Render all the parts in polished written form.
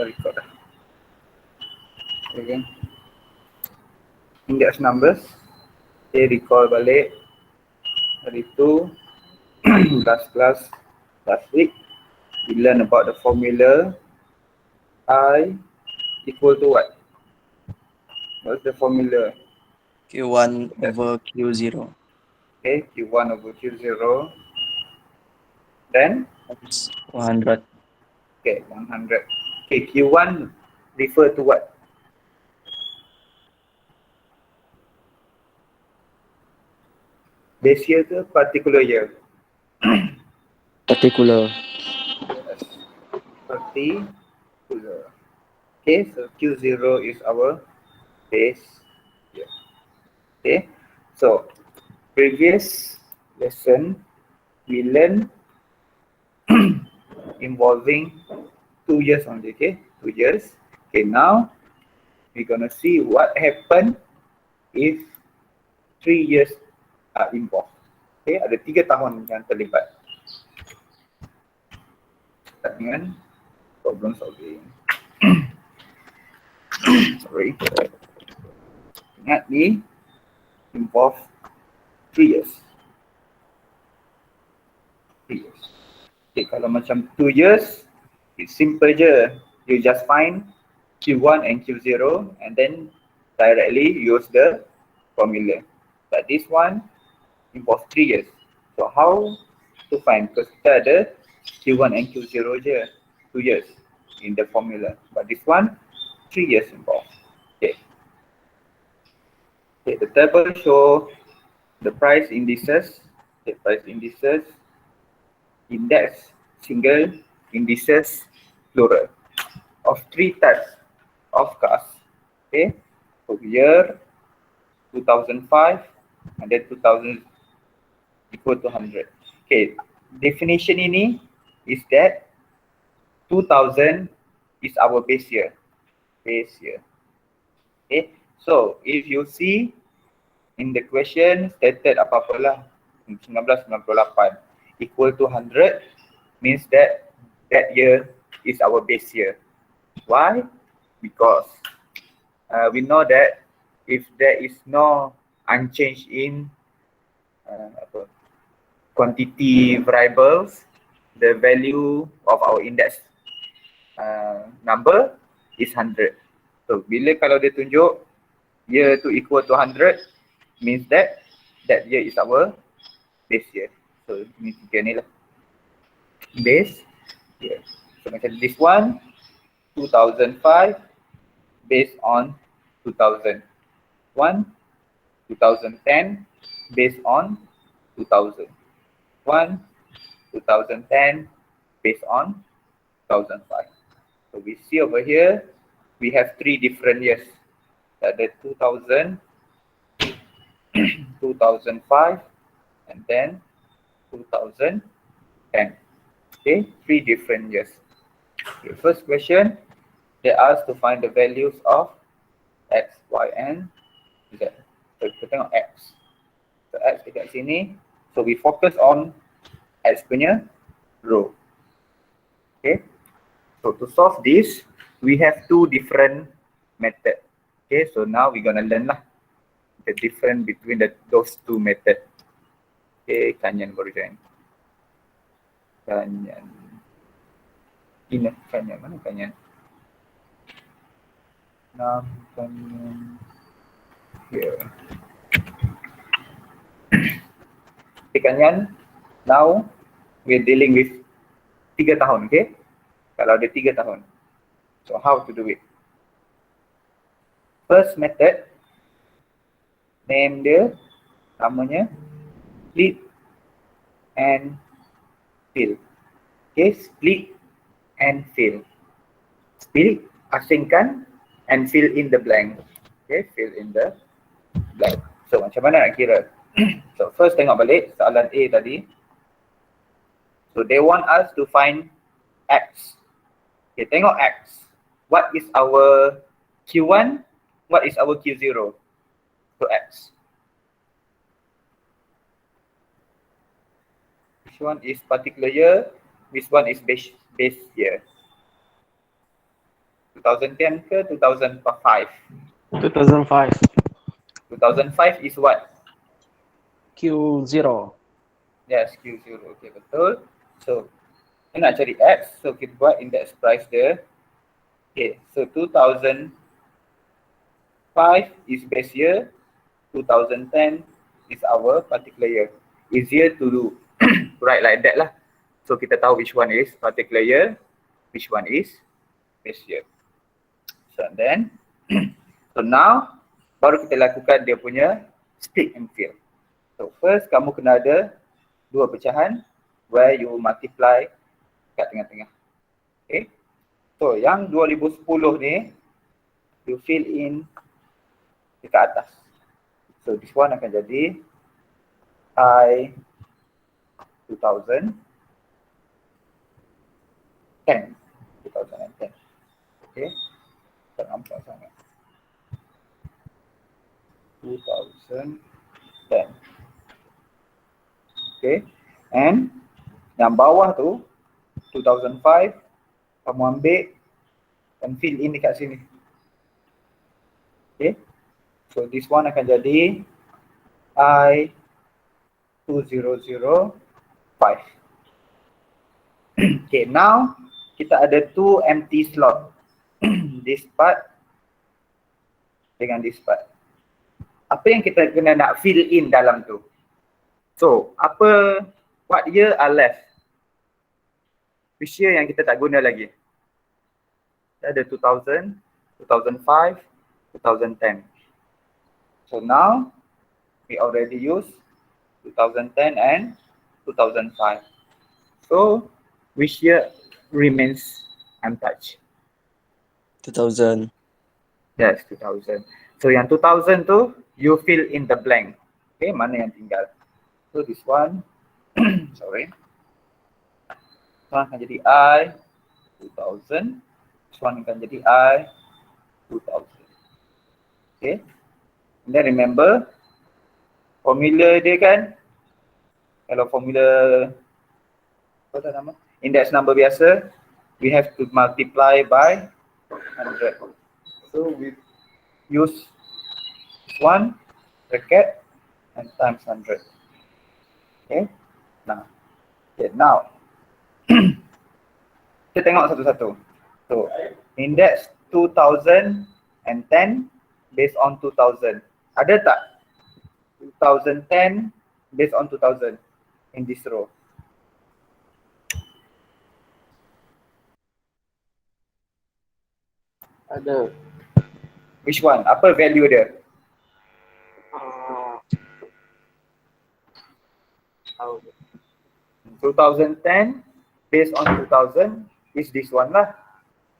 record dah. Okay. Index numbers. Okay, recall balik. Hari tu last week we learn about the formula I equal to what? What's the formula? Q1 over Q0. Okay, Q1 over Q0. Then? That's 100. Okay, 100. Okay, Q1 refer to what? Base year ke particular year? Particular. Yes, particular. Okay, so Q0 is our base year. Okay, so previous lesson we learned involving 2 years only. Okay, 2 years. Okay, now we're gonna see what happened if 3 years are involved. Okay, ada 3 tahun yang terlibat. Start dengan problem solving. Sorry. Ingat ni involve 3 years. 3 years. Okay, kalau macam 2 years, it's simple je. You just find Q1 and Q0 and then directly use the formula. But this one involves 3 years. So how to find? Because kita ada Q1 and Q0 je, 2 years in the formula. But this one, 3 years involved. Okay. Okay, the table show the price indices. Okay, price indices, index, single, indices, plural, of 3 types of cars. Okay, so year 2005 and then 2000 equal to 100. Okay, definition ini is that 2000 is our base year. Base year. Okay, so if you see in the question stated apa-apalah 1998 equal to 100 means that that year is our base year. Why? Because we know that if there is no unchanged in quantity variables, the value of our index number is 100. So bila kalau dia tunjuk year to equal to 100 means that that year is our base year. So ini tiga ni lah base year. So macam this one 2005 based on 2001, 2010 based on 2001, 2010 based on 2005. So we see over here we have 3 different years. Ada 2000, 2005 and then 2010. Okay, 3 different years. Okay, first question, they asked to find the values of X, Y and Z. So kita tengok X. So X dekat sini. So we focus on X punya row. Okay. So to solve this, we have 2 different methods. Okay, so now we're gonna learn lah the difference between those 2 methods. Okay, Kanyan baru join. Kanyan. Ini Kanyan, mana Kanyan? Kanyan. Here. Okay, Kanyan. Now we're dealing with 3 tahun, okay? Kalau ada 3 tahun. So how to do it? First method, name dia, namanya split and fill. Okay, split and fill. Split, asingkan, and fill in the blank. Okay, fill in the blank. So macam mana nak kira? So first tengok balik soalan A tadi. So they want us to find X. Okay, tengok X. What is our Q1? What is our Q0? So X. Which one is particular year? Which one is base year? 2010 ke 2005? 2005. 2005 is what? Q0. Yes, Q0. Okay, betul. So, kita nak cari X. So, kita buat index price dia. Okay, so 2005 is base year. 2010 is our particular year. Easier to do write like that lah. So, kita tahu which one is particular year, which one is base year. So, then, so now, baru kita lakukan dia punya split and fill. So, first kamu kena ada dua pecahan where you multiply kat tengah-tengah. Okay. So, yang 2010 ni, you fill in dekat atas. So, this one akan jadi I 2010. 2010. Okay. Tak nampak sangat. 2010. Okay. And yang bawah tu 2005 kamu ambil dan fill in dekat sini. Okay. So this one akan jadi I 2005. Okay, now kita ada two empty slot. This part dengan this part. Apa yang kita kena nak fill in dalam tu? So, what year are left? Which year yang kita tak guna lagi? Ada 2000, 2005, 2010. So now, we already use 2010 and 2005. So, which year remains untouched? 2000. Yes, 2000. So, yang 2000 tu, you fill in the blank. Okay, mana yang tinggal? So, this one, sorry. This one akan jadi I 2000. This one akan jadi I 2000. Okay. And then remember, formula dia kan, kalau formula, apa nama? Index number biasa, we have to multiply by 100. So, we use this one, bracket, and times 100. Okay. Now, kita tengok satu-satu. So, index 2010 based on 2000. Ada tak 2010 based on 2000 in this row? Ada. Which one? Apa value dia? Tahu. 2010 based on 2000 is this one lah.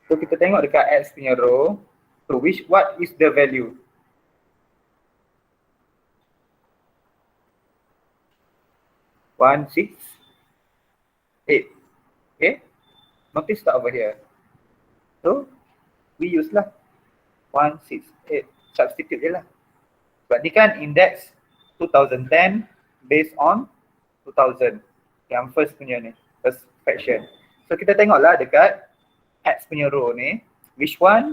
So kita tengok dekat X punya row. So what is the value? One, 6, 8. Okay. Notice tak over here. So we use lah 1, 6, 8. Substitute je lah. Sebab ni kan index 2010 based on 2000. Yang first punya ni, first fraction. So kita tengoklah dekat X punya row ni, which one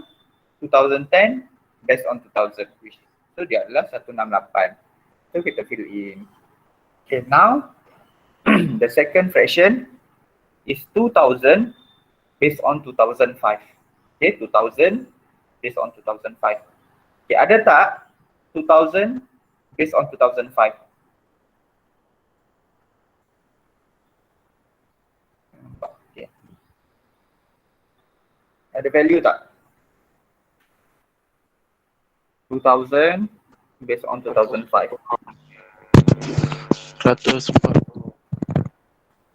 2010 based on 2000. So dia adalah 168. So kita fill in. Okay, now the second fraction is 2000 based on 2005. Okay, 2000 based on 2005. Okay, ada tak 2000 based on 2005? Okay. Ada value tak? 2000 based on 2005. 140.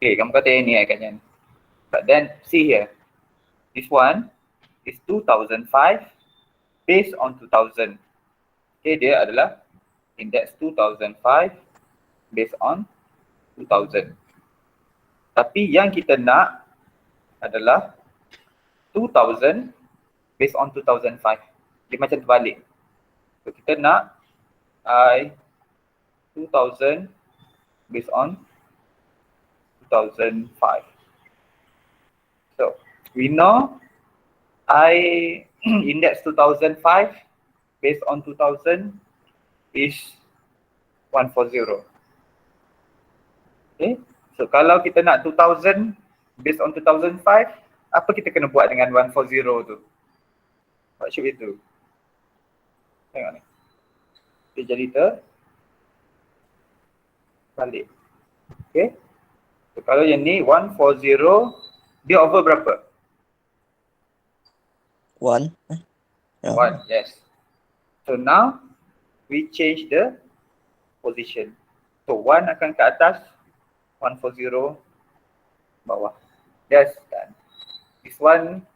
Okay, kamu kata ini kan. But then see here. This one is 2005 based on 2000. Okay, dia adalah index 2005 based on 2000. Tapi yang kita nak adalah 2000 based on 2005. Dia macam terbalik. So kita nak I 2000 based on 2005. So we know I index 2005 based on 2000 is 140. Okay, so kalau kita nak 2000 based on 2005, apa kita kena buat dengan 140 tu? What should we do? Tengok ni. Dia jadi balik. Okay, so kalau yang ni 140, dia over berapa? 1. 1, yes. So now we change the position. So 1 akan ke atas, 140 bawah. Yes, kan. This one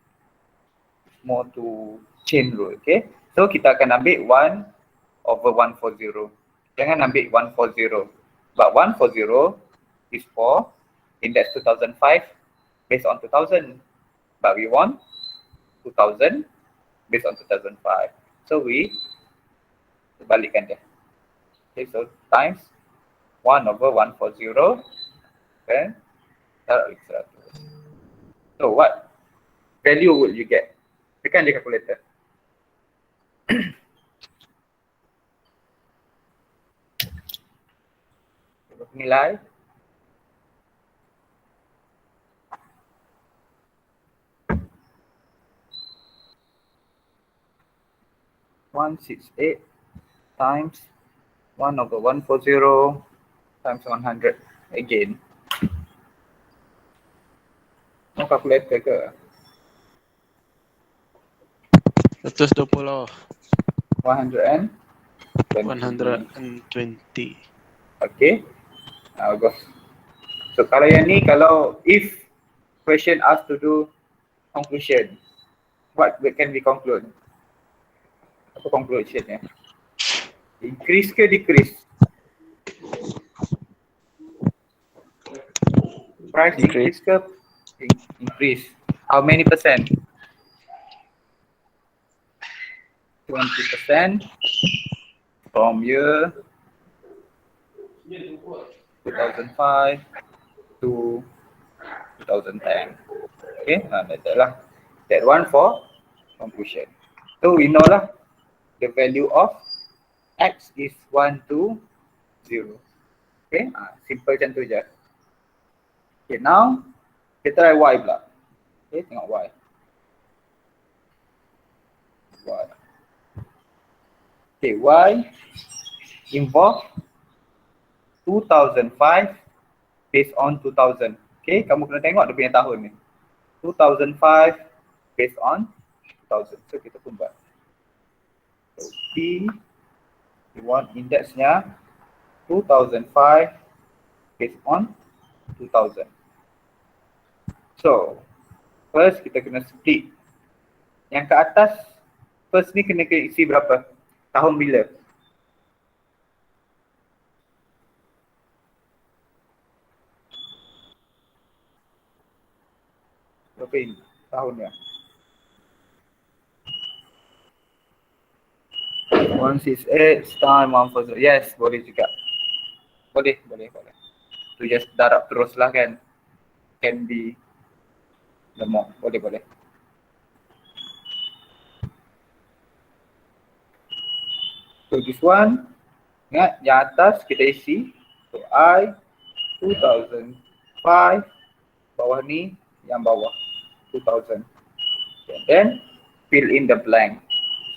is more to chain rule, okay? So kita akan ambil 1 over 140. Jangan ambil 140. But 140 is for index 2005 based on 2000. But we want 2000 based on 2005. So we balikkan dia. Okay, so times 1 over 140, then taruh lagi 100. So what value would you get? Tekan je calculator. Nilai. $168 times 1 over 140 times 100 again. Mau calculator ke? 120. 120. 120. Okay. Go. So kalau yang ni, kalau if question asked to do conclusion, what can we conclude? Apa conclusion ya? Increase ke decrease? Price increase ke increase? How many percent? 20% from year 2005 to 2010. Okay, that's lah. That one for conclusion. So we know lah the value of x is 1 to 0. Okay, simple macam tu je. Okay, now kita try y pula. Okay, tengok y. Okay, y involve 2005 based on 2000. Okay, kamu kena tengok dia punya tahun ni. 2005 based on 2000. So kita pun buat. So P, we want indexnya 2005 based on 2000. So first kita kena split. Yang ke atas, first ni kena isi berapa? Tahun bila? Berapa ini tahunnya? 168 time 140. Yes, boleh juga. Boleh. Tu just darab terus lah kan. Can be lemah. Boleh. So this one, ingat yang atas kita isi. So I 2005, bawah ni yang bawah 2000. And then fill in the blank.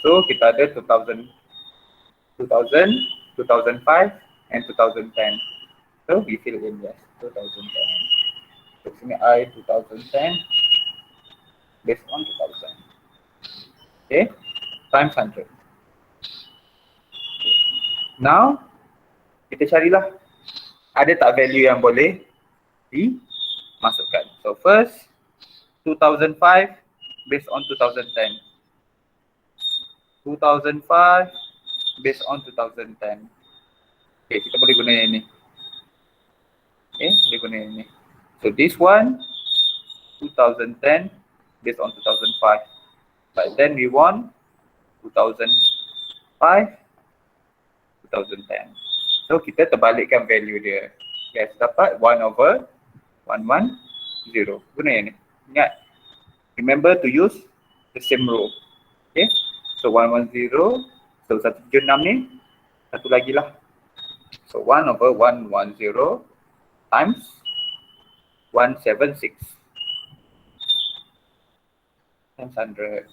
So kita ada 2000, 2005 and 2010. So we fill in yes, 2010. So sini I 2010 based on 2000. Okay, times 100. Now kita carilah ada tak value yang boleh dimasukkan. So first 2005 based on 2010. 2005 based on 2010. Okay, kita boleh guna yang ni. Okay, boleh guna yang ni. So this one 2010 based on 2005. But then we want 2005 2010. So kita terbalikkan value dia. Yes, dapat 1 over 110. Guna yang ni. Ingat, remember to use the same row. Okay, so 110, so 176 ni satu lagi lah. So 1/110 times 176 times 100.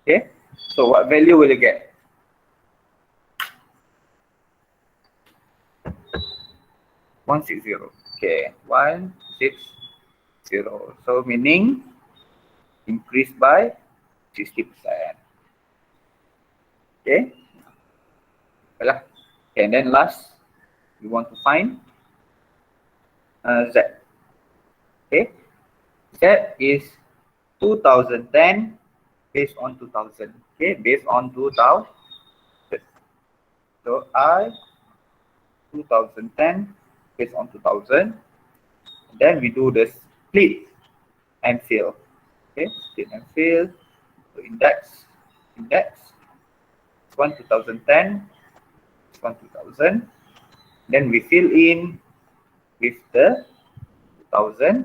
Okay, so what value will you get? Okay, 160. So meaning increase by 60%. Okay. Okay, and then last, we want to find Z. Okay. Z is 2010 based on 2000. Okay, based on 2000. So I 2010 based on 2000. Then we do the split and fill. Okay, split and fill. So index 2010, 2000. Then we fill in with the 2005.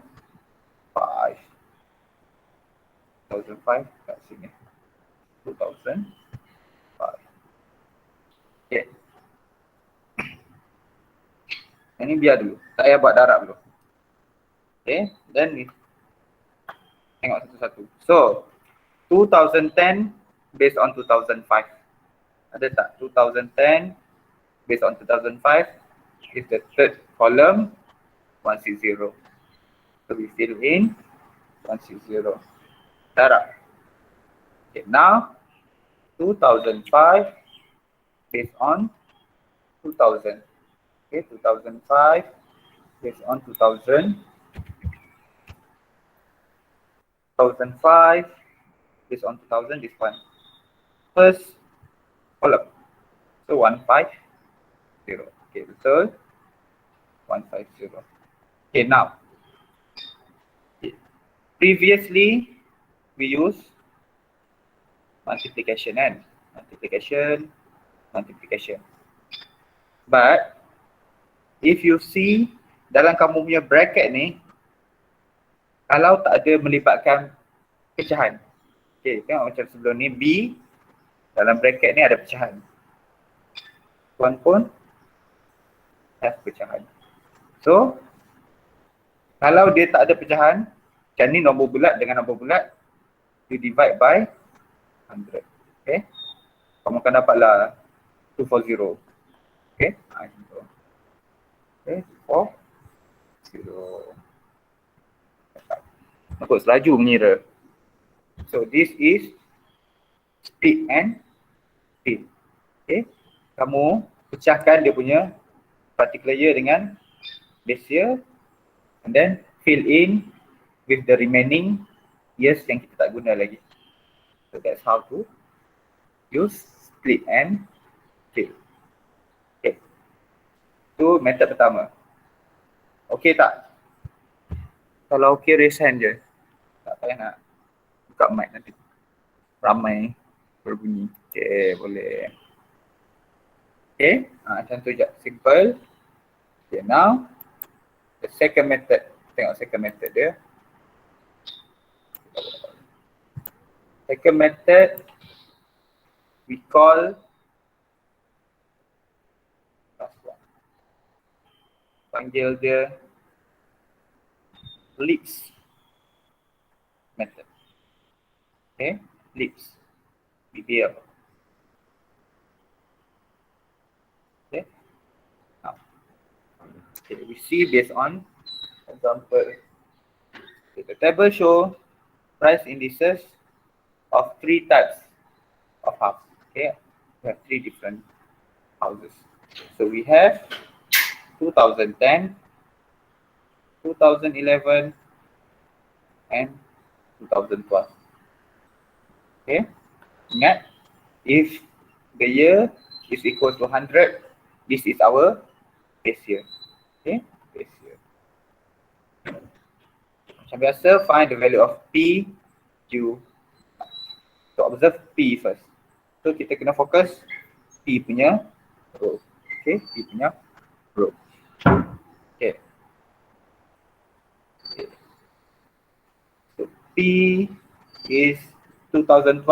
2005 kat sini. 2005. Okay. Ini biar dulu. Saya buat darab dulu. Okay. Then we tengok satu-satu. So 2010 based on 2005. Ada tak? 2010 based on 2005 is the third column, 160. So we fill in 160. Darab. Okay, now 2005 based on 2000. Okay, 2005 based on 2000. 2005 based on 2000, this one. First column. So 150. Okay, betul. 150. Okay, now. Previously, we use multiplication and multiplication. But if you see dalam kamu punya bracket ni, kalau tak ada melibatkan pecahan. Okay, tengok macam sebelum ni, B dalam bracket ni ada pecahan. Tuan pun have pecahan. So, kalau dia tak ada pecahan, macam ni nombor bulat dengan nombor bulat, you divide by 100. Okay, kamu akan dapatlah 240. Okay, okay, 240. Nampak selaju mengira. So this is split and fill. Okay, kamu pecahkan dia punya particular year dengan base year and then fill in with the remaining years yang kita tak guna lagi. So that's how to use split and fill. Okay, itu method pertama. Okay tak? Kalau okay, raise hand je. Tak payah nak buka mic nanti ramai berbunyi. Okay, boleh. Okay, macam tu je, simple. Okay, now the second method. Tengok second method dia. Second method we call panggil dia Lips method. Okay, Lips. BBL. Okay. Now, okay, we see based on example. Okay, the table show price indices of 3 types of house. Okay, we have 3 different houses. So we have 2010, 2011, and 2012. Okay, ingat, if the year is equal to 100, this is our base year. Okay, base year. Macam biasa, find the value of P, Q. So observe P first. So kita kena fokus P punya row. Okay, P punya row. Okay. So P is 2012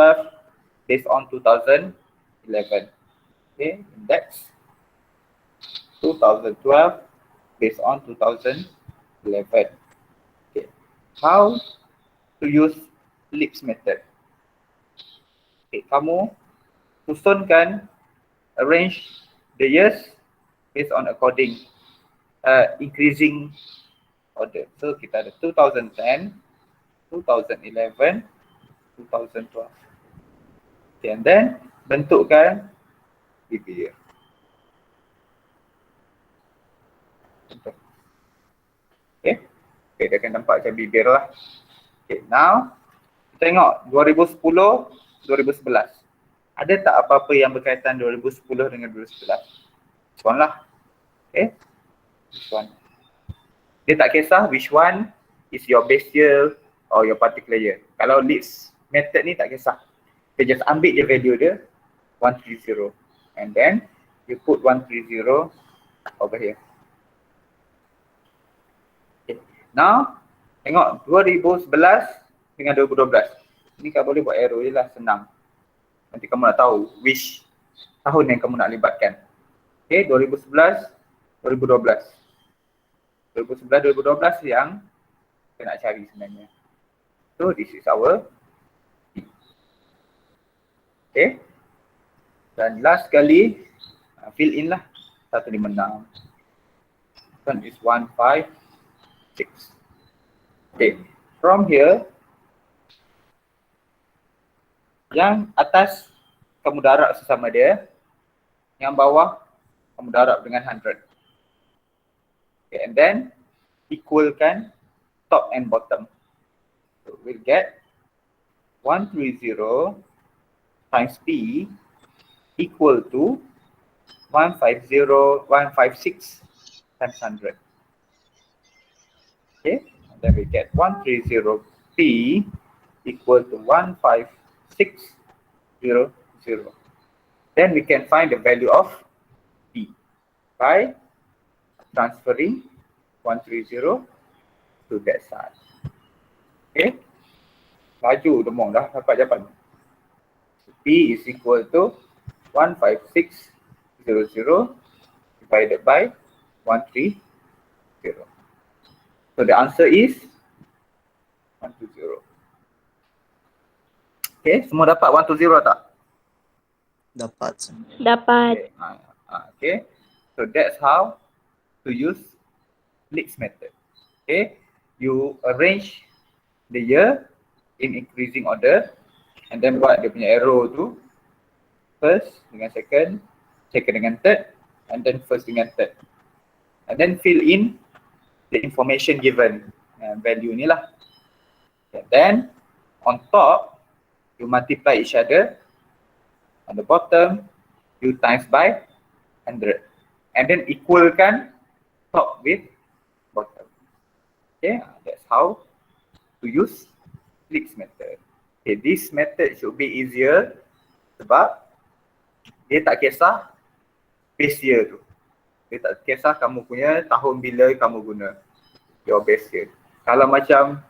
based on 2011. Okay, index 2012 based on 2011. Okay, how to use LIPS method? Okay, kamu susunkan arrange the years based on according increasing order. So kita ada 2010, 2011, 2012. Okay, and then bentukkan bibir. Okay, dia akan nampak macam bibir lah. Okay, now kita tengok 2010, 2011. Ada tak apa-apa yang berkaitan 2010 dengan 2011? This one lah. Okay, this one. Dia tak kisah which one is your base year or your particular year. Kalau LIPS method ni tak kisah. Kita just ambil je value dia 130 and then you put 130 over here. Okay. Now tengok 2011 dengan 2012. Ni kau boleh buat arrow je lah, senang. Nanti kamu nak tahu which tahun yang kamu nak libatkan. Okay, 2011, 2012. 2011, 2012 yang kita nak cari sebenarnya. So this is our P. Okay. Dan last kali fill in lah 156. One is 156. Okay. From here, yang atas kamu darab sesama dia, yang bawah kamu darab dengan 100. Okay, and then equalkan top and bottom. So we'll get 130 times P equal to 156 times 100. Okay, and then we get 130 P equal to 15600. Then we can find the value of P by transferring 130 to that side. Okay, laju demong dah dapat jawapan. P is equal to 15600 divided by 130. So the answer is 120. Okay, semua dapat 120 tak? Dapat. Dapat. Okay, so that's how to use LIPS method. Okay, you arrange the year in increasing order and then buat dia punya arrow tu first dengan second, second dengan third, and then first dengan third, and then fill in the information given, value ni lah. And then on top you multiply each other, on the bottom you times by 100 and then equalkan top with bottom. Okay, that's how to use LIPS method. Okay, this method should be easier sebab dia tak kisah base year tu. Dia tak kisah kamu punya tahun bila kamu guna your base year. Kalau macam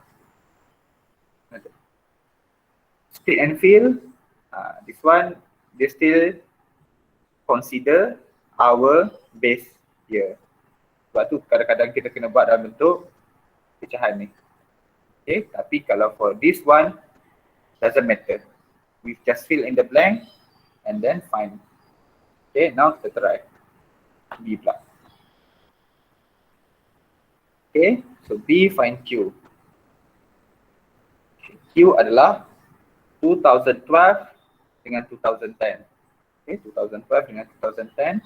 split and fill, this one they still consider our base year. Sebab tu kadang-kadang kita kena buat dalam bentuk pecahan ni. Okay, tapi kalau for this one doesn't matter. We just fill in the blank and then find. Okay, now kita try B pula. Okay, so B find Q. Q adalah 2012 dengan 2010. Okay, 2012 dengan 2010.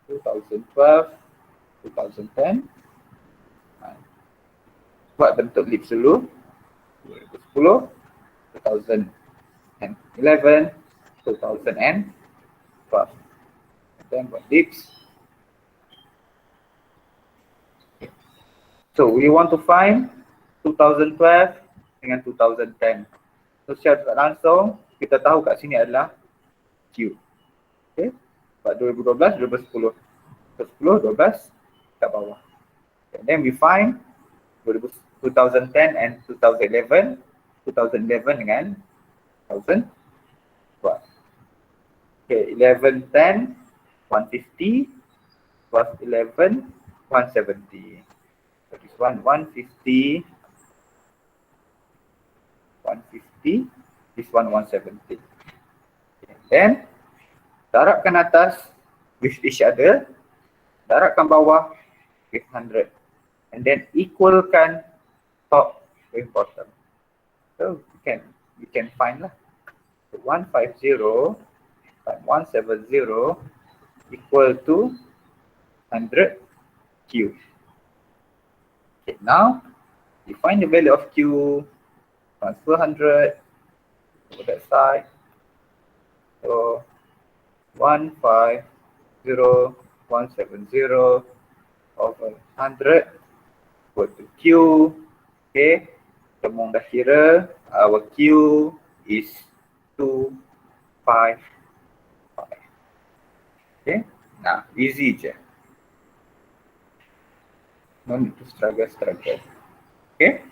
2012, 2010. Buat bentuk LIPS dulu. 2010, 2011, 2012. Then buat LIPS. Okay. So we want to find 2012 dengan 2010. So secara tak langsung kita tahu kat sini adalah Q. Okay. Sebab 2012, 2010. 2010, 12 kat bawah. And then we find 2010 and 2011 2011 dengan 2012. Okay, 11, 10, 150 plus 11, 170. So this one, 150, 150, this one, 170. Okay. Then, darabkan atas with each other, darabkan bawah with 100. And then equalkan top with bottom. So we can find lah. So 150 times 170 equal to 100 Q. Okay, now we find the value of Q, transfer 100 to that side. So 150, 170 over 100 equal to Q. Okay, Temung dah kira, our Q is 255. Okay, nah easy je. No need to struggle. Okay. Okay.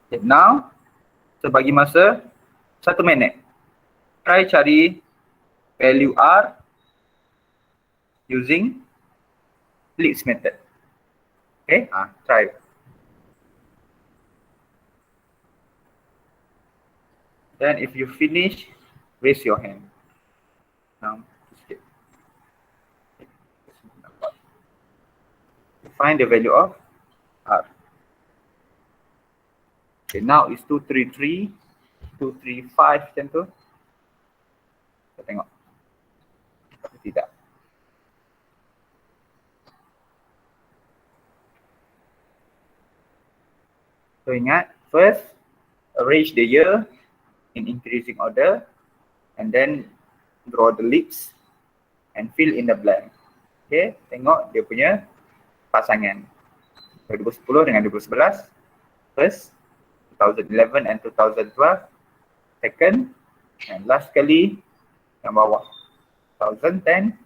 Okay, now, so bagi masa 1 minit. Try cari value R using Leeds method. Okay, try. Then if you finish, raise your hand. Now, skip. Find the value of R. Okay, now it's 233, 235 macam tu. Kita tengok. Tapi tidak. So ingat, first arrange the year in increasing order and then draw the leaves and fill in the blank. Okay, tengok dia punya pasangan 2010 dengan 2011, first 2011 and 2012, second, and last kali yang bawah 2010,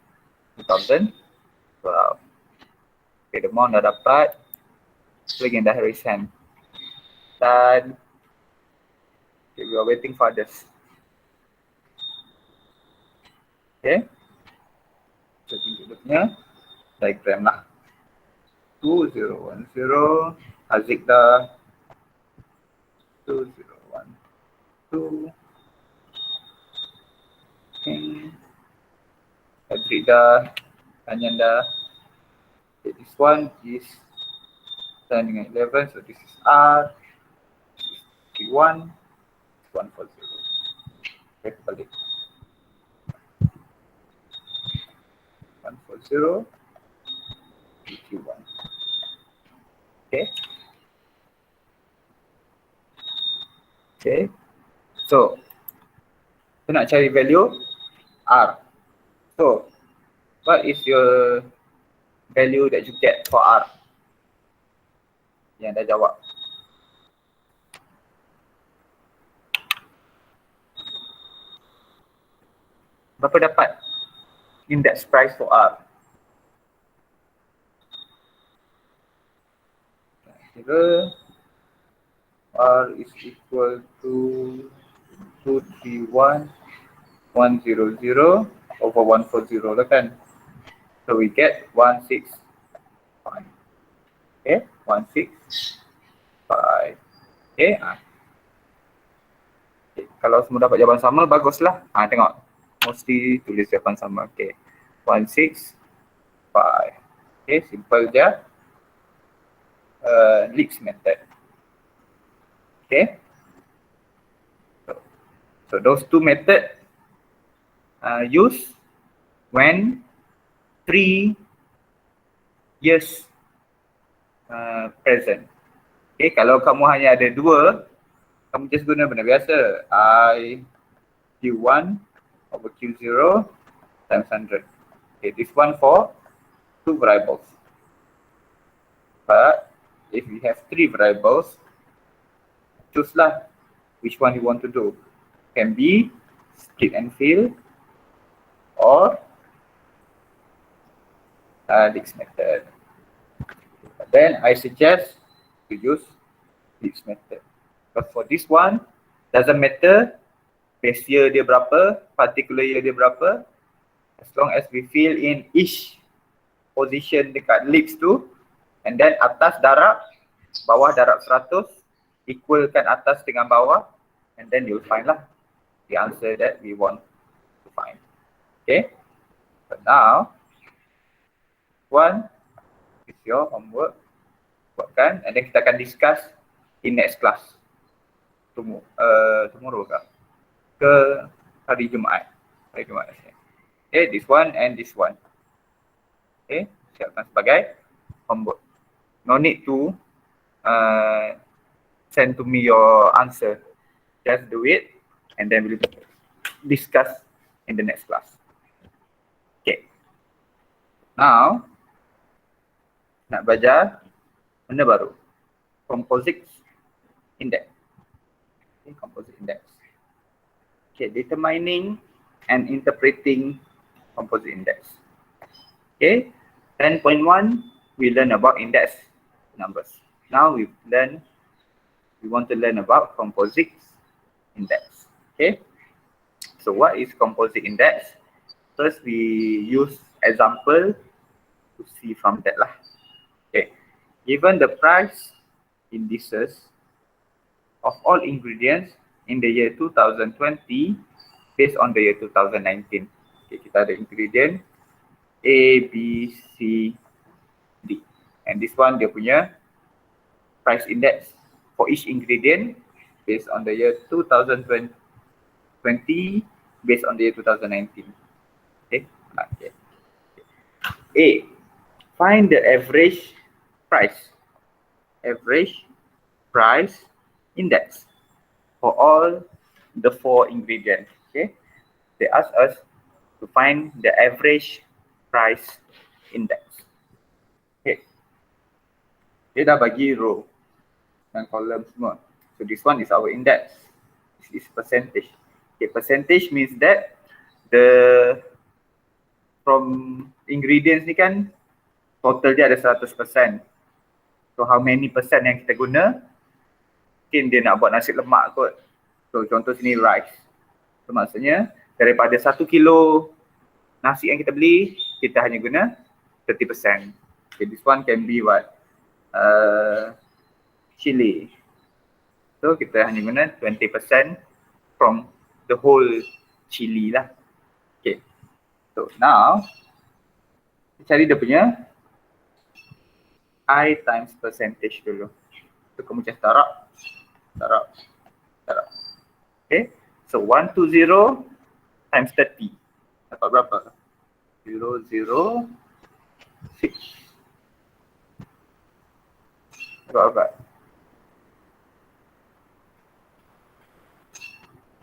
2012. Okay, the amount dah dapat, lagi dah raise hand. Dan okay, we are waiting for others. Okay, so tunjuk dia punya diagram lah. 2010, Haziq dah 2012, okay. Haziq dah, Tanyan dah. Okay, this one is 10 dengan 11, so this is R, this is 31, 140. Okay, balik. 140, 31. Okay. Okay. So, kita nak cari value R. So, what is your value that you get for R? Yang dah jawab. Berapa dapat index price for R? Kira R is equal to 231,100 over 140 lah kan. So we get 165. Okay, 165. Okay, okay. Kalau semua dapat jawapan sama, baguslah. Tengok, mesti tulis jawapan sama. Okay, 165. Okay, simple je. Leeds method. Okay. So those two methods used when 3 years present. Okay, kalau kamu hanya ada 2, kamu just guna benda biasa. I Q1 over Q0 times 100. Okay, this one for 2 variables. But if we have 3 variables, choose lah which one you want to do. Can be split and fill or Leeds method. Then I suggest to use this method. But for this one, doesn't matter base year dia berapa, particular year dia berapa, as long as we fill in each position dekat leaves tu, and then atas darab, bawah darab 100, equalkan atas dengan bawah, and then you'll find lah the answer that we want to find. Okay, but now, one is your homework, buatkan, and then kita akan discuss in next class. Tomorrow ke hari Jumaat. Hari Jumaat. Okay, this one and this one. Okay, siapkan sebagai homework. No need to send to me your answer. Just do it and then we'll discuss in the next class. Okay. Now, nak belajar benda baru. Composite index. Okay, composite index. Okay, determining and interpreting composite index. Okay, 10.1 we learn about index numbers. Now we want to learn about composite index. Okay, so what is composite index? First we use example to see from that lah. Okay, given the price indices of all ingredients in the year 2020 based on the year 2019. Okay, kita ada ingredient A, B, C, D. And this one dia punya price index for each ingredient based on the year 2020 based on the year 2019. Okay. Okay. A, find the average price index for all the 4 ingredients. Okay, they ask us to find the average price index. Okay, dia dah bagi row dan column semua. So this one is our index. This is percentage. Okay, percentage means that the from ingredients ni kan total dia ada 100%. So how many percent yang kita guna? Mungkin dia nak buat nasi lemak kot. So contoh sini rice. So maksudnya daripada 1 kilo nasi yang kita beli, kita hanya guna 30%. Okay, this one can be what? Chili. So kita hanya guna 20% from the whole chili lah. Okay. So now, kita cari dia punya I times percentage dulu. So kemudian darab. Okay, so 120 times 30. Dapat berapa? 006. Dapat berapa?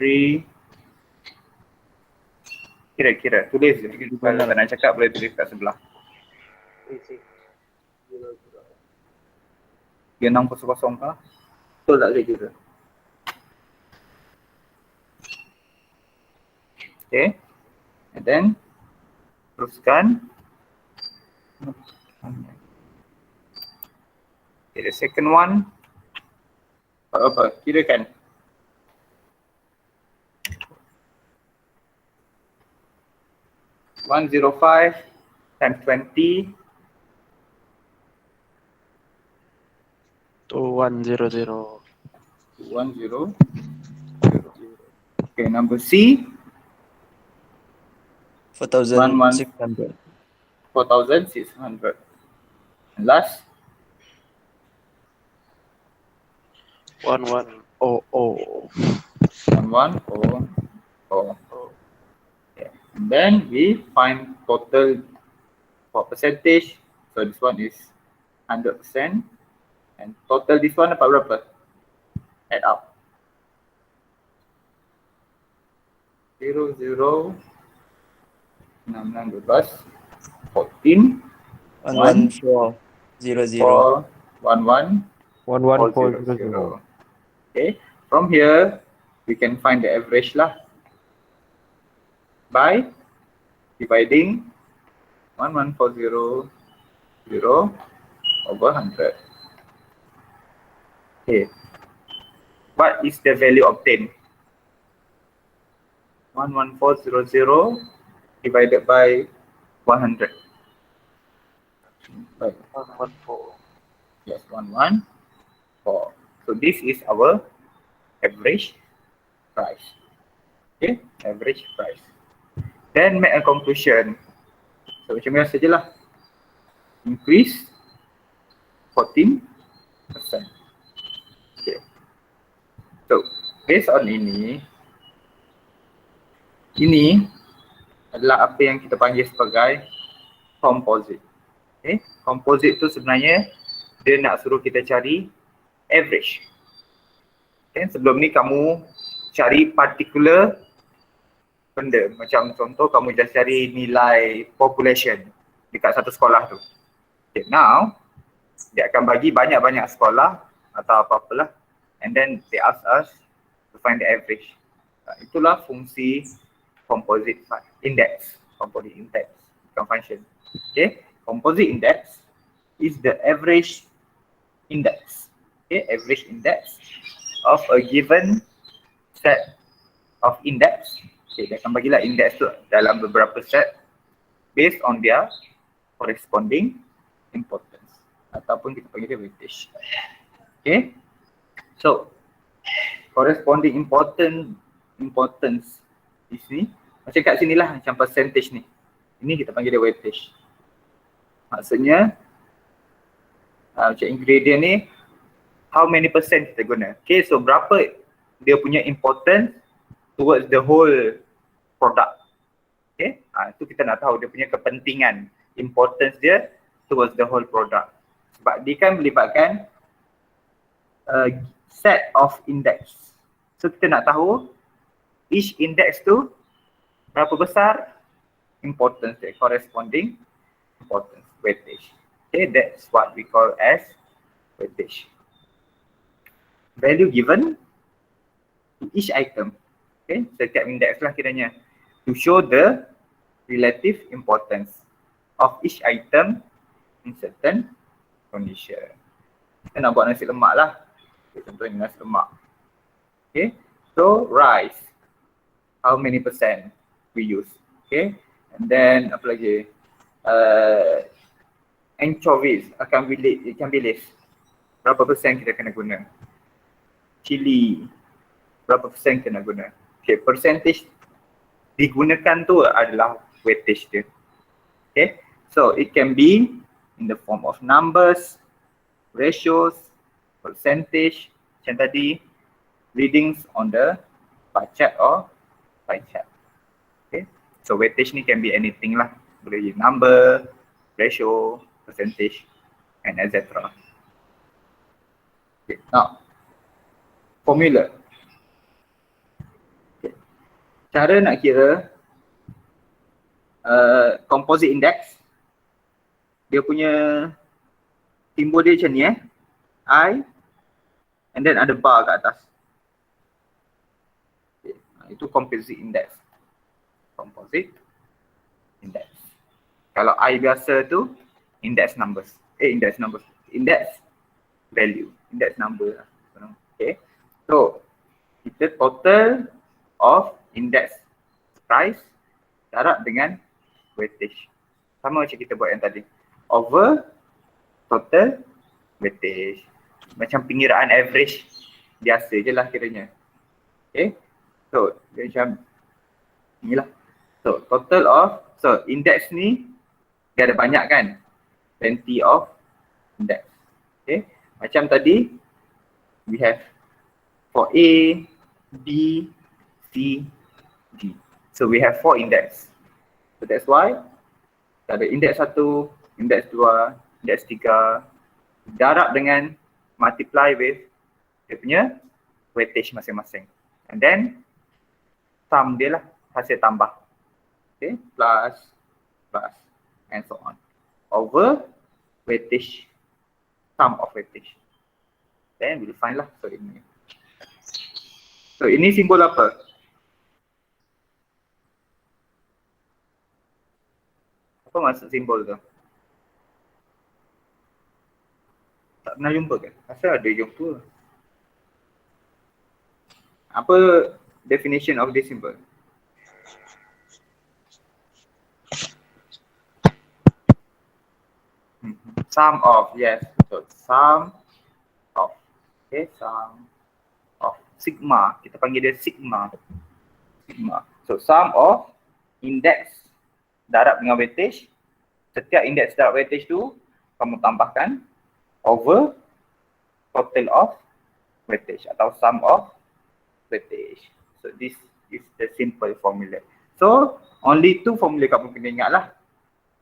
3. Kira-kira, tulis je. Kalau tak nak cakap boleh tulis kat sebelah. Dia 600 kah? Betul tak boleh kira? Okay, and then teruskan. Okay, the second one apa? Kirakan. $105 times 20 to 100. 100. Okay, number C 4,600. 4,600. And last 1100. 1100. Okay. And then we find total for percentage. So this one is 100%. And total this one dapat berapa? Add up. 0, 0, 6, 6, 12, 14, 11400. 4, 1, 1, 11400. Okay, from here we can find the average lah by dividing 1140, 0, over 100. Okay. What is the value obtained? 11400 divided by 100. Right. 114. Yes, 114. So this is our average price. Okay, average price. Then make a conclusion. So macam biasa je lah. Increase 14%. Okay. So based on ini adalah apa yang kita panggil sebagai composite. Okay, composite tu sebenarnya dia nak suruh kita cari average. Okay, sebelum ni kamu cari particular benda. Macam contoh kamu just cari nilai population dekat satu sekolah tu. Okay, now dia akan bagi banyak-banyak sekolah atau apa-apalah, and then they ask us to find the average. Itulah fungsi composite index. Composite index bukan function. Okay, composite index is the average index. Okay, average index of a given set of index. Okay, dia akan bagilah index tu dalam beberapa set based on their corresponding importance ataupun kita panggil dia weightage. Okay, so corresponding importance di sini macam kat sini lah, macam percentage ni. Ini kita panggil dia weightage. Maksudnya macam ingredient ni how many percent kita guna. Okay, so berapa dia punya importance towards the whole product. Okay, itu kita nak tahu dia punya kepentingan, importance dia towards the whole product. Sebab dia kan melibatkan set of index. So kita nak tahu each index tu berapa besar importance dia, corresponding importance, weightage. Okay, that's what we call as weightage. Value given to each item. Okay, setiap index lah kiranya, to show the relative importance of each item in certain condition. Kita nak buat nasi lemak lah. Okay, contohnya nasi lemak. Okay, so rice, how many percent we use. Okay, and then apa lagi, anchovies ikan bilis, berapa persen kita kena guna. Chili, berapa persen kena guna. Okay, percentage digunakan tu adalah weightage dia. Okay, so it can be in the form of numbers, ratios, percentage, macam tadi, readings on the bar chart or pie chart. Okay, so weightage ni can be anything lah, boleh jadi number, ratio, percentage, and etc. Okay, now formula. Okay. Cara nak kira composite index, dia punya simbol dia macam ni I, and then ada bar kat atas. Okay. Itu composite index. Composite index. Kalau I biasa tu index numbers. Index value, index number lah. Okay. So kita total of index price darab dengan weightage. Sama macam kita buat yang tadi. Over total weightage. Macam pengiraan average biasa je lah kiranya. Okay. So dia macam inilah. So total of, so index ni dia ada banyak kan. Plenty of index. Okay. Macam tadi we have for A, B, C, D. So we have 4 index. So that's why ada index 1, index 2, index 3 darab dengan multiply with dia punya weightage masing-masing. And then sum dia lah, hasil tambah. Okay, plus, and so on. Over weightage, sum of weightage. Then we'll find lah. So ini simbol apa? Apa maksud simbol tu? pernah jumpa ke? Asal ada jumpa. Apa definition of this symbol? Sum of, yes. So sum of. Okay, sum of sigma. Kita panggil dia sigma. Sigma. So sum of index darab dengan weightage. Setiap indeks darab weightage tu kamu tambahkan over total of weightage atau sum of weightage. So this is the simple formula. So only two formula kamu kena ingat lah.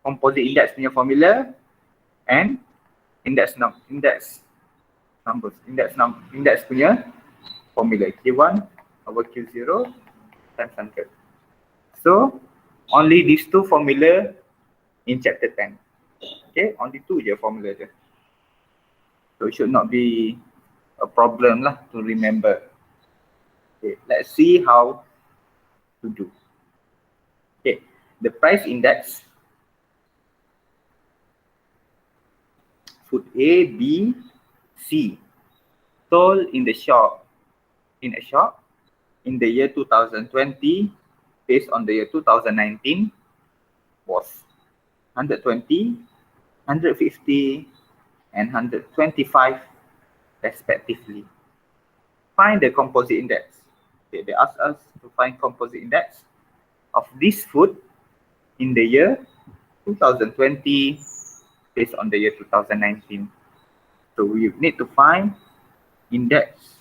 Composite index punya formula and index punya formula Q1 over Q0 times 100. So only these two formula in chapter 10. Okay, only two je formula je. So it should not be a problem lah to remember. Okay, let's see how to do. Okay, the price index, food A, B, C, sold in a shop in the year 2020 based on the year 2019 was 120, 150 and 125 respectively. Find the composite index. Okay, they ask us to find composite index of this food in the year 2020 based on the year 2019. So we need to find index,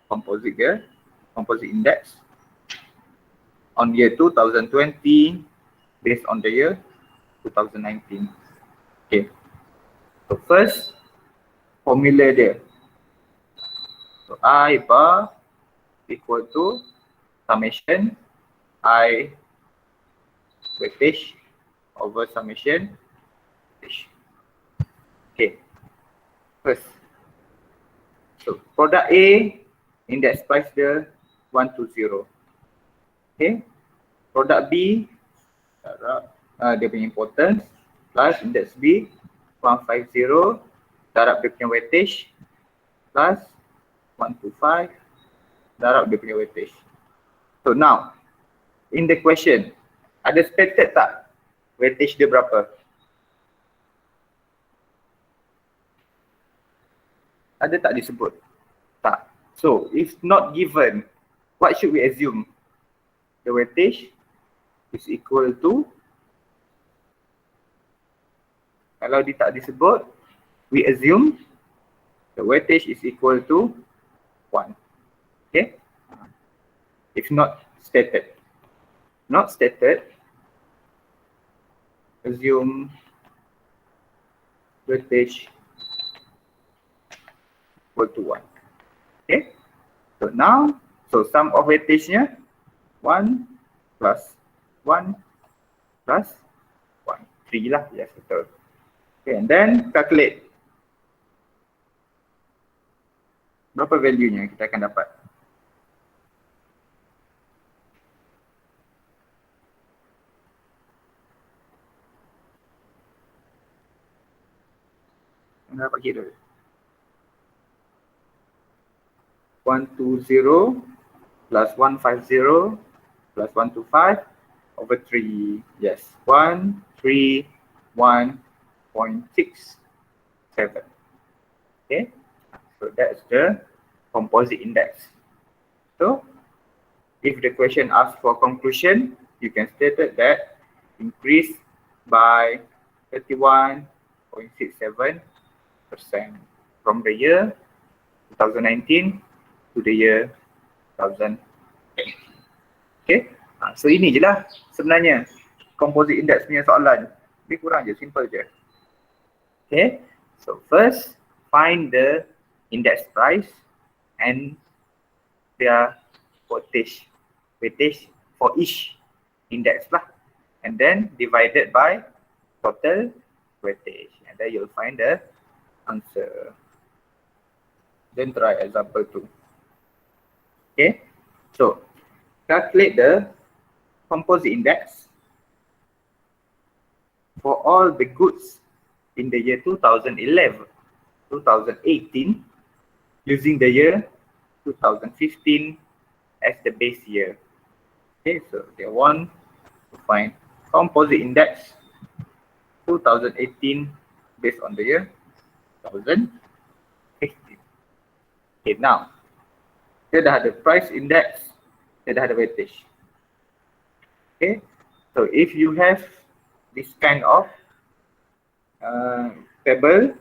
composite index on year 2020 based on the year 2019. Okay. So first formula dia. So I bar equal to summation I weightage over summation weightage. Okay. First. So product A index price dia 120. Okay. Product B dia punya importance plus index B 150 darab dia punya weightage plus 125 darab dia punya weightage. So now in the question ada stated tak weightage dia berapa? Ada tak disebut? Tak. So if not given, what should we assume? The weightage is equal to, kalau dia tak disebut, we assume the weightage is equal to 1. Okay? If not stated. Not stated, assume weightage equal to 1. Okay? So now, sum of weightage-nya 1 plus 1 plus 1. 3 lah, yes, betul. Okay, and then calculate. Berapa value-nya kita akan dapat? Kita dapat kira. 120 plus 150 plus 125 over 3. Yes, 131.67. Okay, so that's the composite index. So if the question asks for conclusion, you can state that increase by 31.67% from the year 2019 to the year 2020. Okay, so ini je lah sebenarnya composite index punya soalan. Lebih kurang je, simple je. Okay, so first find the index price and their weightage for each index lah, and then divided by total weightage, and then you'll find the answer. Then try example 2. Okay, so calculate the composite index for all the goods in the year 2011 2018 using the year 2015 as the base year. Okay, so they want to find composite index 2018 based on the year 2015. Okay, now dia dah ada price index, dia dah ada weightage. Okay, so if you have this kind of table,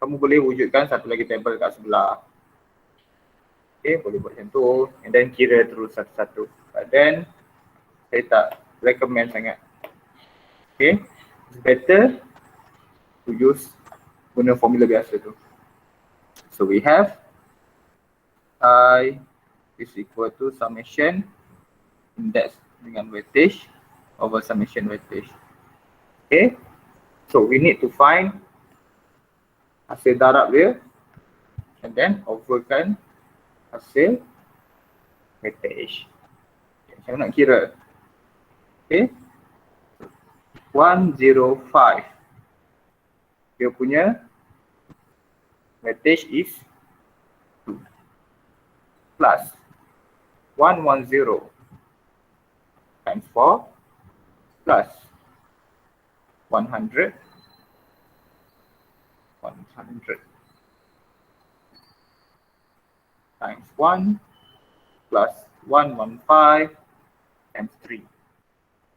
kamu boleh wujudkan satu lagi table kat sebelah. Okay, boleh buat macam tu and then kira terus satu-satu. But then saya tak recommend sangat. Okay, it's better to use guna formula biasa tu. So we have I is equal to summation index dengan weightage over summation weightage. Okay, so we need to find hasil darab dia and then overkan hasil weightage. Okay, saya nak kira. Okay, 105 dia punya weightage is 2 plus 110 times 4 plus 100 times 1 plus 115 times 3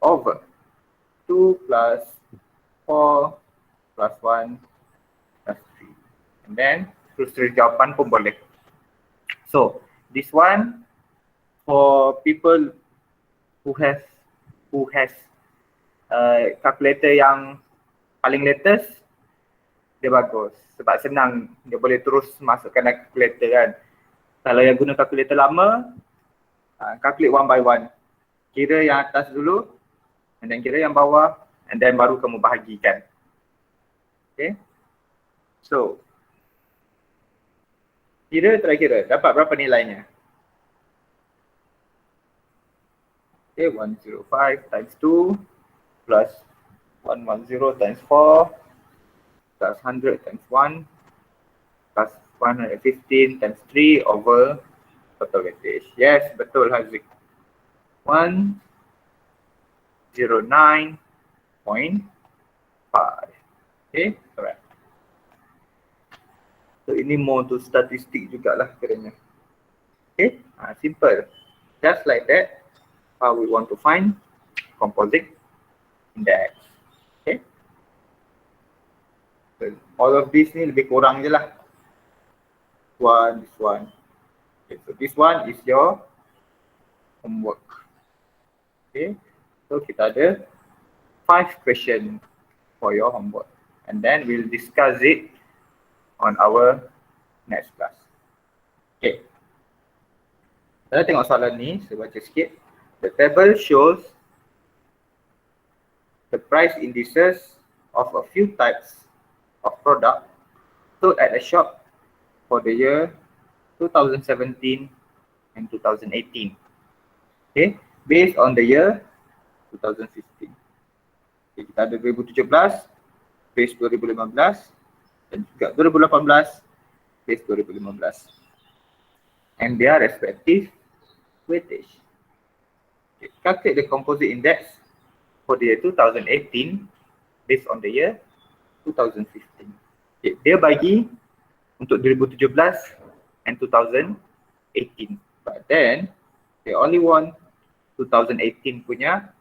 over 2 plus 4 plus 1 plus 3. And then terus jawapan pun boleh. So this one for people who has calculator yang paling latest, dia bagus sebab senang, dia boleh terus masukkan calculator kan. Kalau yang guna calculator lama, calculate one by one, kira yang atas dulu and then kira yang bawah and then baru kamu bahagikan. Okay, so try kira dapat berapa nilainya. Okay, 105 times 2 plus 110 times 4 plus 100 times 1 plus 115 times 3 over total weightage. Yes, betul Haziq. 109.5. Okay, alright. So ini more to statistik jugalah kiranya. Okay, simple. Just like that, how we want to find composite index. Okay. So all of this ni lebih kurang je lah. This one. Okay, so this one is your homework. Okay, so kita ada 5 question for your homework and then we'll discuss it on our next class. Okay. Saya tengok soalan ni, saya baca sikit. The table shows the price indices of a few types of product sold at a shop for the year 2017 and 2018. Okay, based on the year 2015. Okay, kita ada 2017, base 2015 dan juga 2018, base 2015. And their respective weightage. Okay, calculate the composite index for the year 2018 based on the year 2015. Okay, dia bagi untuk 2017 and 2018. But then they only want 2018 punya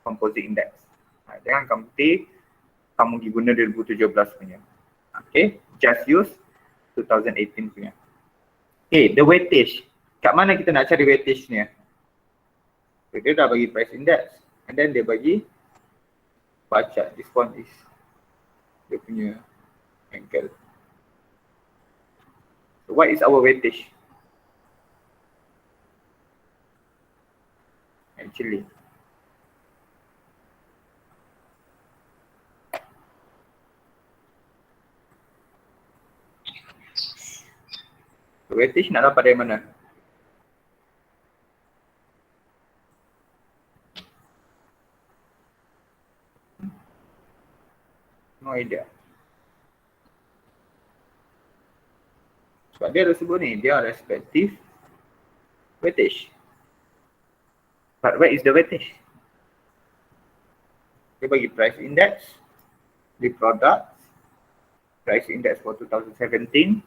composite index. Jangan kamu kamu pergi guna 2017 punya. Okay, just use 2018 punya. Okay, the weightage. Kat mana kita nak cari weightage ni? Dia dah bagi price index and then dia bagi baca this one is dia punya angle. So what is our weightage? Actually, so weightage nak dapat dari mana? No idea. Sebab dia ada sebut ni, dia respective weightage. But where is the weightage? Dia bagi price index, the product, price index for 2017,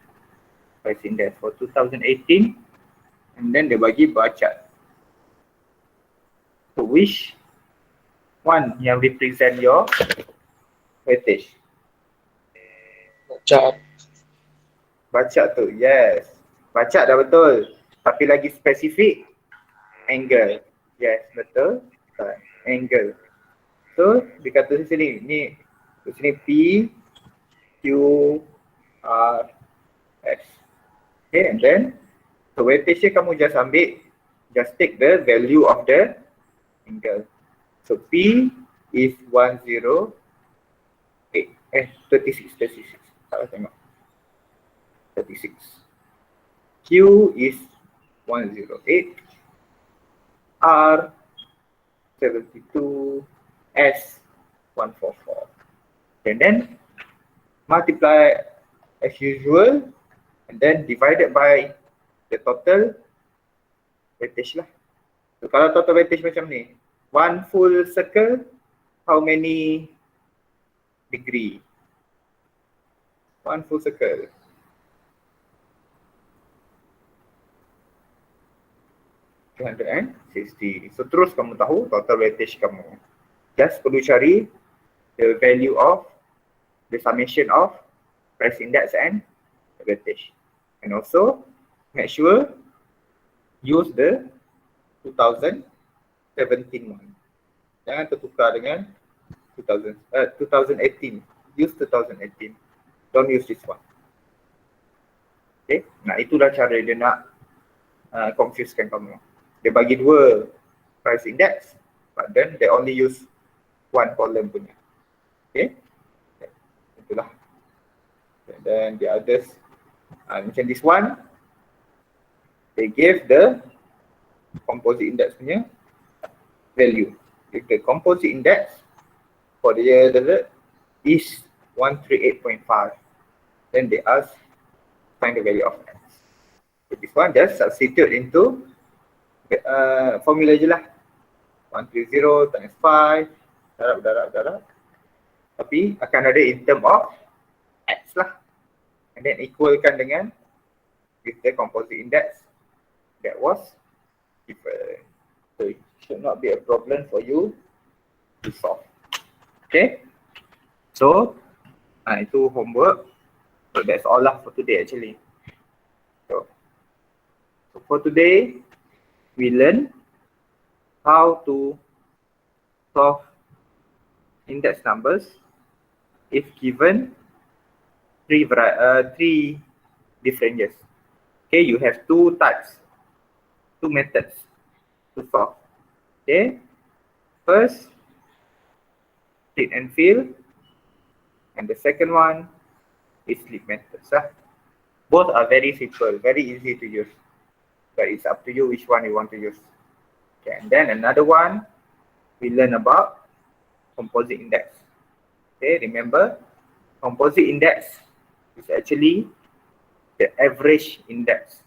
price index for 2018, and then dia bagi bar chart. So which one yang represent your weightage? Chart. Bar chart tu, yes. Bar chart dah betul. Tapi lagi spesifik, angle. Yes, betul. Angle. So, dia kata di sini, ni di sini P, Q, R, S. Okay, and then so weightage kamu just ambil, just take the value of the angle. So P is 108, 36. Salah tengok. 36. Q is 108, R 72, S 144. And then multiply as usual and then divided by the total weightage lah. So kalau total weightage macam ni, one full circle, how many degree? One full circle. $260. So terus kamu tahu total weightage kamu. Just perlu cari the value of the summation of price index and weightage. And also make sure use the 2017 one. Jangan tertukar dengan 2018. Use 2018. Don't use this one. Okay. Nah, itulah cara dia nak confusekan kamu. Dia bagi dua price index, but then they only use one column punya. Okay. Itulah. And then the others, macam this one, they gave the composite index punya value. If the composite index for the year is 138.5, then they ask find the value of x. So this one just substitute into formula je lah. 130 times 5, darab. Tapi akan ada in term of x lah. And then equalkan dengan with the composite index that was given. So it should not be a problem for you to solve. Okay. So itu homework. So that's all lah for today actually. So for today we learn how to solve index numbers if given three different years. Okay, you have two methods to solve. Okay, first split and fill, and the second one is slip methods. Both are very simple, very easy to use, but it's up to you which one you want to use. Okay, and then another one we learn about composite index. Okay, remember composite index is actually the average index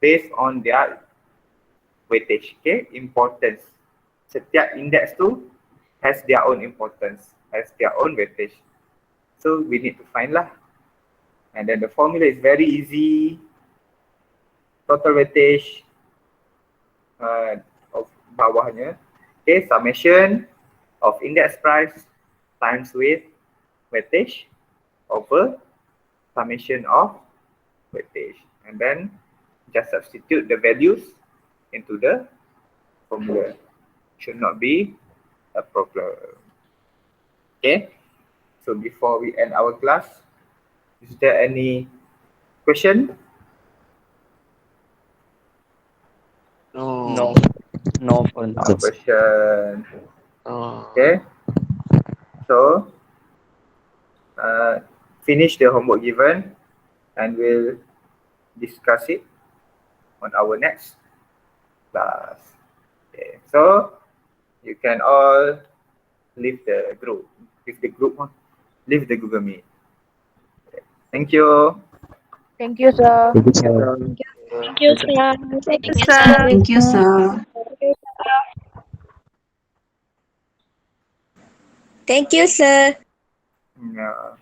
based on their weightage. Okay, importance. Setiap index tu has their own importance, has their own weightage. So we need to find lah. And then the formula is very easy. Total weightage of bawahnya. Okay, summation of index price times with weightage over summation of weightage. And then just substitute the values into the formula. Should not be a problem. Okay, so before we end our class, is there any question? No. No for No now. question. Oh. Okay, so finish the homework given and we'll discuss it on our next class. Okay, so you can all leave the group. Leave the Google Meet. Okay. Thank you. Thank you, sir. Thank you, sir. Thank you, sir. Thank you, sir. Thank you, sir. Thank you, sir. Yeah.